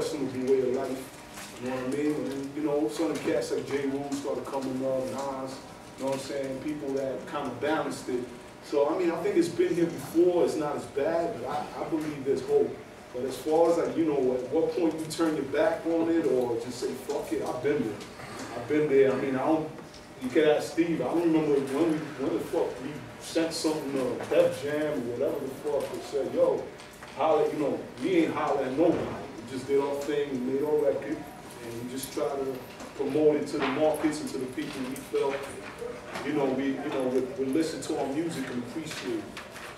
questionable way of life. You know what I mean? And you know, some of the cats like J. Rule started coming up, Nas, you know what I'm saying? People that kind of balanced it. So I mean, I think it's been here before. It's not as bad, but I believe there's hope. But as far as like, you know, at what point you turn your back on it or just say, fuck it, I've been there. I've been there. I mean, you can ask Steve, I don't remember when the fuck we sent something to Def Jam or whatever the fuck and said, yo, holler, you know, we ain't holler at nobody. We just did our thing, we made our record, and we just try to promote it to the markets and to the people we felt, you know, we listen to our music and appreciate it.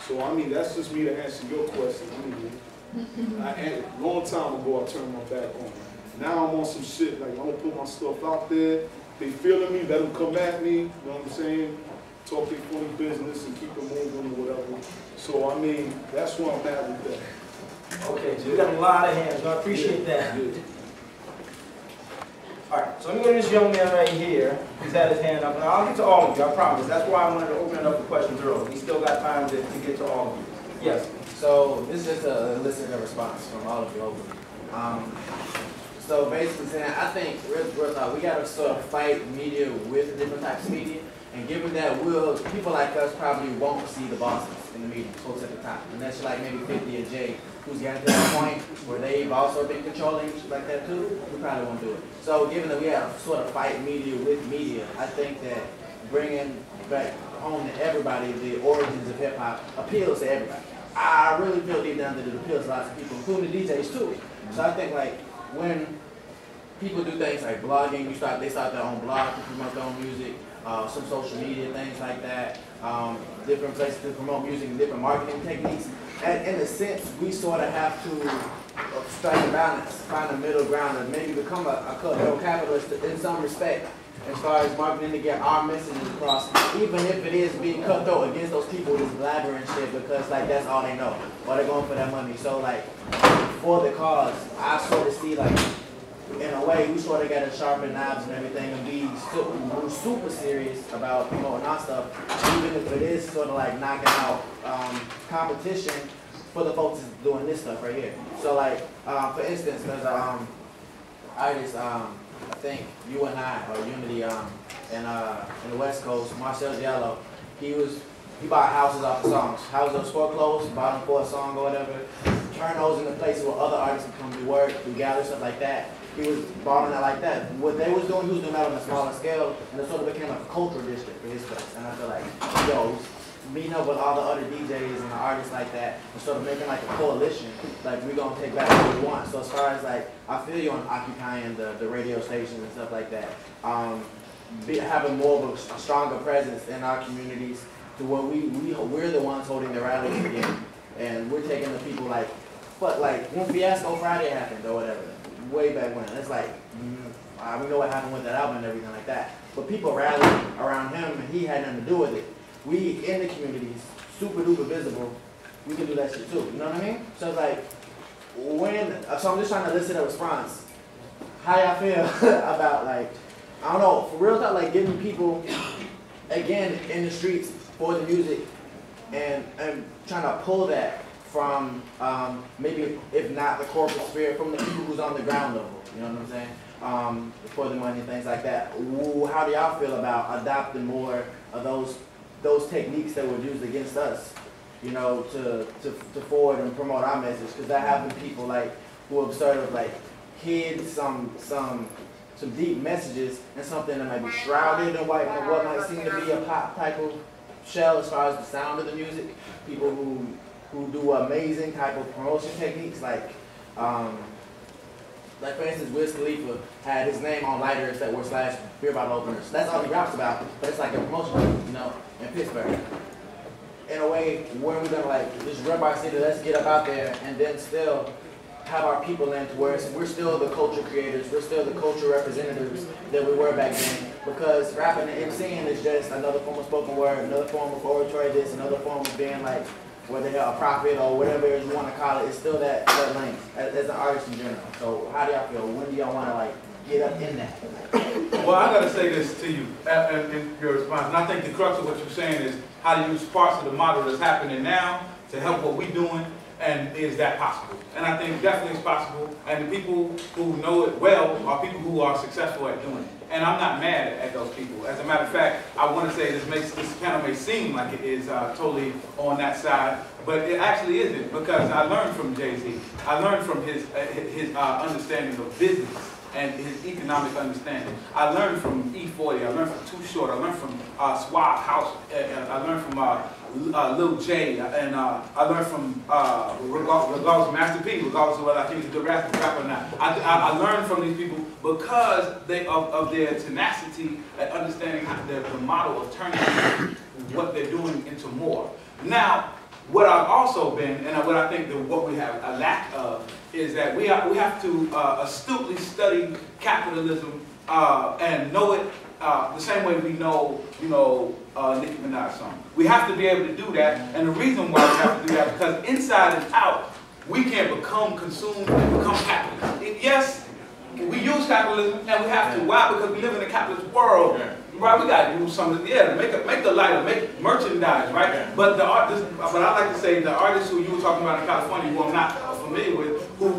So I mean, that's just me to answer your question. I mean, a long time ago I turned my back on it. Now I'm on some shit, like I'm gonna put my stuff out there. They feeling me, let them come at me, you know what I'm saying? Talk their funny business and keep it moving or whatever. So I mean, that's where I'm at with that. Okay, so we got a lot of hands, I appreciate that. Yeah. Alright, so let me go to this young man right here. He's had his hand up. Now I'll get to all of you, I promise. That's why I wanted to open it up for questions early. We still got time to get to all of you. Yes. So this is just a listener response from all of you over. So basically saying, I think real talk, we gotta sort of fight media with different types of media. And given that people like us probably won't see the bosses in the media, folks at the top. And that's like maybe 50 or Jay, who's gotten to that point where they've also been controlling shit like that too, we probably won't do it. So given that we have to sort of fight media with media, I think that bringing back home to everybody the origins of hip hop appeals to everybody. I really feel deep down that it appeals to lots of people, including the DJs too. So I think like when people do things like blogging, they start their own blog to promote their own music, some social media, things like that, different places to promote music and different marketing techniques. And in a sense, we sort of have to strike a balance, find a middle ground, and maybe become a cultural capitalist in some respect as far as marketing to get our messages across, even if it is being cutthroat against those people who's blabbering shit because like that's all they know, or they're going for that money. So like for the cause, I sort of see like in a way we sort of got to sharpen knives and everything and be super serious about promoting our stuff, even if it is sort of like knocking out competition for the folks that's doing this stuff right here. So like for instance, there's artist I think you and I, or Unity, in the West Coast, Marcel Giallo, he bought houses off the songs. Houses that was foreclosed, bought them for a song or whatever, turned those into places where other artists could come do work, do galleries, stuff like that. He was balling that like that. What they was doing, he was doing that on a smaller scale, and it sort of became like a cultural district for his place. And I feel like, yo, meeting up with all the other DJs and the artists like that, and sort of making like a coalition, like we're gonna take back what we want. So as far as like, I feel you on occupying the radio stations and stuff like that. Having more of a stronger presence in our communities to where we're the ones holding the rallies again. And we're taking the people like, but like when Fiasco Friday happened or whatever, way back when, it's like, we know what happened with that album and everything like that. But people rallied around him and he had nothing to do with it. We in the communities, super duper visible, we can do that shit too, you know what I mean? So it's like, so I'm just trying to elicit a response. How y'all feel about like, I don't know, for real talk, like getting people, again, in the streets for the music and trying to pull that from maybe, if not the corporate sphere, from the people who's on the ground level, you know what I'm saying? For the money and things like that. How do y'all feel about adopting more of those techniques that were used against us, you know, to forward and promote our message? Because that have been people like who have sort of like hid some deep messages and something that might be shrouded in what might seem to be a pop type of shell as far as the sound of the music. People who do amazing type of promotion techniques, like for instance, Wiz Khalifa had his name on lighters that were / beer bottle openers. That's all he raps about, but it's like a promotion, you know, in Pittsburgh. In a way, when we're gonna like just rep our city, let's get up out there and then still have our people in to where we're still the culture creators, we're still the culture representatives that we were back then. Because rapping and MCing is just another form of spoken word, another form of oratory, another form of being like, whether you're a prophet or whatever you want to call it, it's still that lane as an artist in general. So how do y'all feel? When do y'all want to like get up in that? Well, I got to say this to you in your response, and I think the crux of what you're saying is how to use parts of the model that's happening now to help what we're doing, And is that possible? And I think definitely it's possible. And the people who know it well are people who are successful at doing it. And I'm not mad at those people. As a matter of fact, I want to say this panel may seem like it is totally on that side, but it actually isn't, because I learned from Jay-Z. I learned from his understanding of business and his economic understanding. I learned from E40, I learned from Too Short, I learned from Swab House, I learned from Lil J, and I learned from regardless of Master P, regardless of whether I think he's a good rapper or not. I learned from these people because of their tenacity at understanding the model of turning what they're doing into more. Now, what I've also been, and what I think that what we have a lack of, is that we have to astutely study capitalism and know it the same way we know, Nicki Minaj's song. We have to be able to do that, and the reason why we have to do that, because inside and out, we can't become consumed and become capitalists. Yes, we use capitalism, and we have to. Why? Because we live in a capitalist world. Right, we got to use something, to make the lighter, make merchandise, right? But but I like to say the artists who you were talking about in California, who I'm not familiar with, who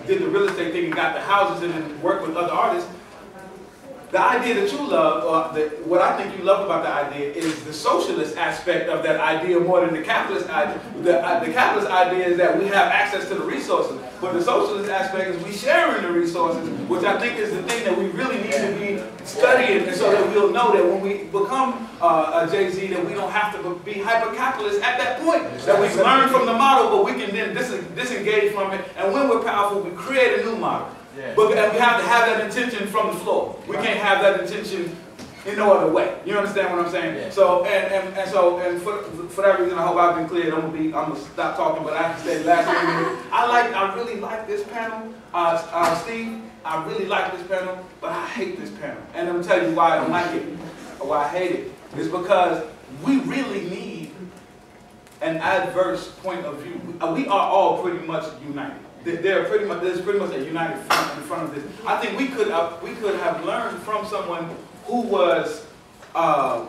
did the real estate thing and got the houses and then worked with other artists. The idea that you love, what I think you love about the idea is the socialist aspect of that idea more than the capitalist idea. The capitalist idea is that we have access to the resources, but the socialist aspect is we sharing the resources, which I think is the thing that we really need to be studying, and so that we'll know that when we become a Jay-Z, that we don't have to be hyper-capitalist at that point, that we've learned from the model, but we can then disengage from it, and when we're powerful, we create a new model. But we have to have that intention from the floor. We can't have that intention in no other way. You understand what I'm saying? Yeah. So and for that reason, I hope I've been clear. I'm gonna stop talking, but I have to say the last thing. I really like this panel, Steve. I really like this panel, but I hate this panel, and I'm gonna tell you why I don't like it, or why I hate it. It's because we really need an adverse point of view. We are all pretty much united. There's pretty much a united front in front of this. I think we could have learned from someone who was, a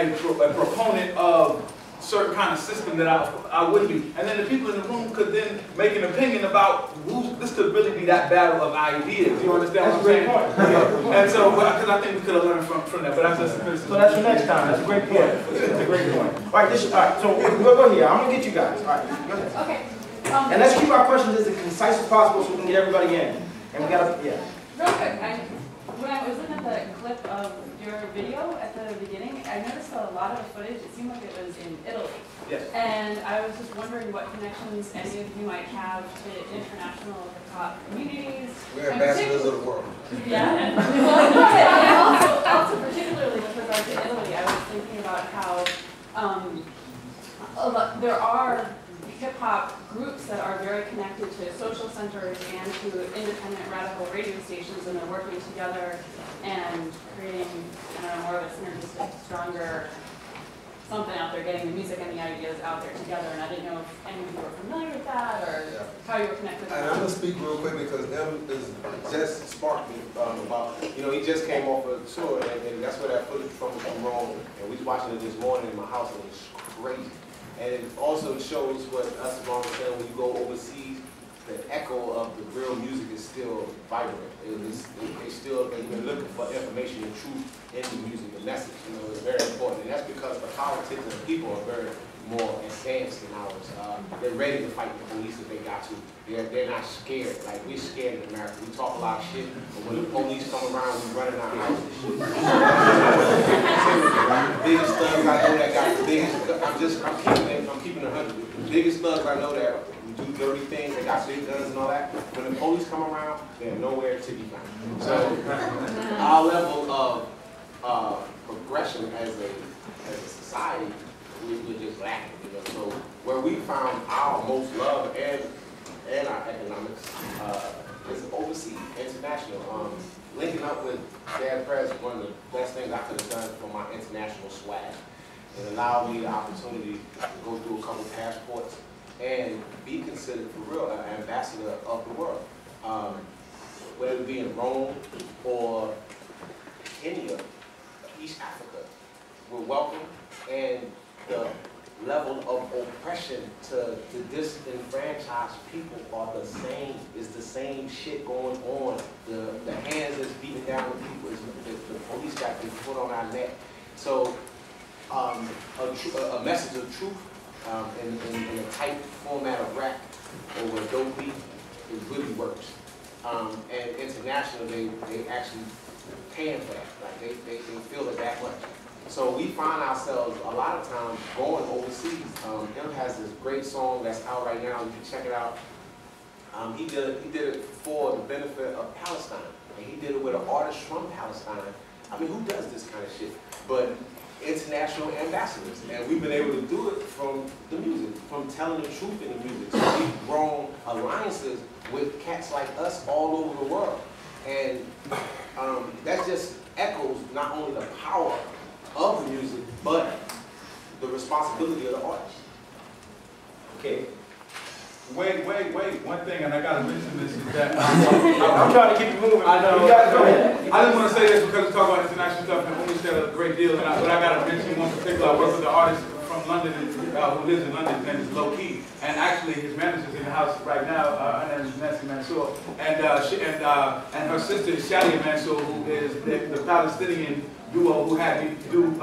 proponent of certain kind of system that I wouldn't be. And then the people in the room could then make an opinion about this could really be that battle of ideas. You understand what I'm saying? And so, because I think we could have learned from that. But that's just a criticism. So that's for next time. That's a great point. That's a great point. All right, so we'll go here. I'm gonna get you guys. All right, go ahead. Okay. And let's keep our questions as concise as possible so we can get everybody in. And we gotta, Real quick, when I was looking at the clip of your video at the beginning, I noticed that a lot of the footage, it seemed like it was in Italy. Yes. And I was just wondering what connections any of you might have to international hip-hop communities. We're ambassadors of the world. Yeah. Well, also particularly with regard to Italy, I was thinking about how there are hip-hop groups that are very connected to social centers and to independent radical radio stations, and they're working together and creating, more of a synergistic, stronger something out there, getting the music and the ideas out there together. And I didn't know if any of you were familiar with that or how you were connected. And I'm going to speak real quick because them is just sparked me about, he just came off a tour, and that's where that footage from Rome, and we was watching it this morning in my house, and it was crazy. And it also shows what Esteban was saying, when you go overseas, the echo of the real music is still vibrant. They've been looking for information and truth in the music. The message, is very important. And that's because the politics and the people are very more advanced than ours. They're ready to fight the police if they got to. They're not scared. Like, we're scared in America. We talk a lot of shit, but when the police come around, we running our house and shit. The biggest thugs I know that got the biggest, I'm keeping 100. The biggest thugs I know that do dirty things, they got big guns and all that. When the police come around, they're nowhere to be found. So our level of progression as a society, we're just lacking. So where we found our most love and our economics is overseas, international. Linking up with PREZ, one of the best things I could have done for my international swag. It allowed me the opportunity to go through a couple passports and be considered for real an ambassador of the world. Whether it be in Rome or Kenya, East Africa, we're welcome. And the level of oppression to disenfranchise people are the same. It's the same shit going on. The hands that's beating down on people is the police got been put on our neck. So a message of truth in a tight format of rap over dope beat, it really works. And internationally, they actually paying for that. Like they feel it that much. So we find ourselves a lot of times going overseas. Him has this great song that's out right now. You can check it out. He did it for the benefit of Palestine, and he did it with an artist from Palestine. I mean, who does this kind of shit? But international ambassadors, and we've been able to do it from the music, from telling the truth in the music. So we've grown alliances with cats like us all over the world, and that just echoes not only the power of the music, but the responsibility of the artist. Okay. Wait. One thing, and I gotta mention this, is that I'm trying to keep you moving. I know. You guys go ahead. I just want to say this because we talk about international stuff and only said a great deal, but I gotta mention one particular. I work with an artist from London who lives in London. His name is Low Key, and actually his manager's in the house right now. Her name is Nancy Mansour, and her sister is Shadia Mansour, who is the Palestinian duo who had me do.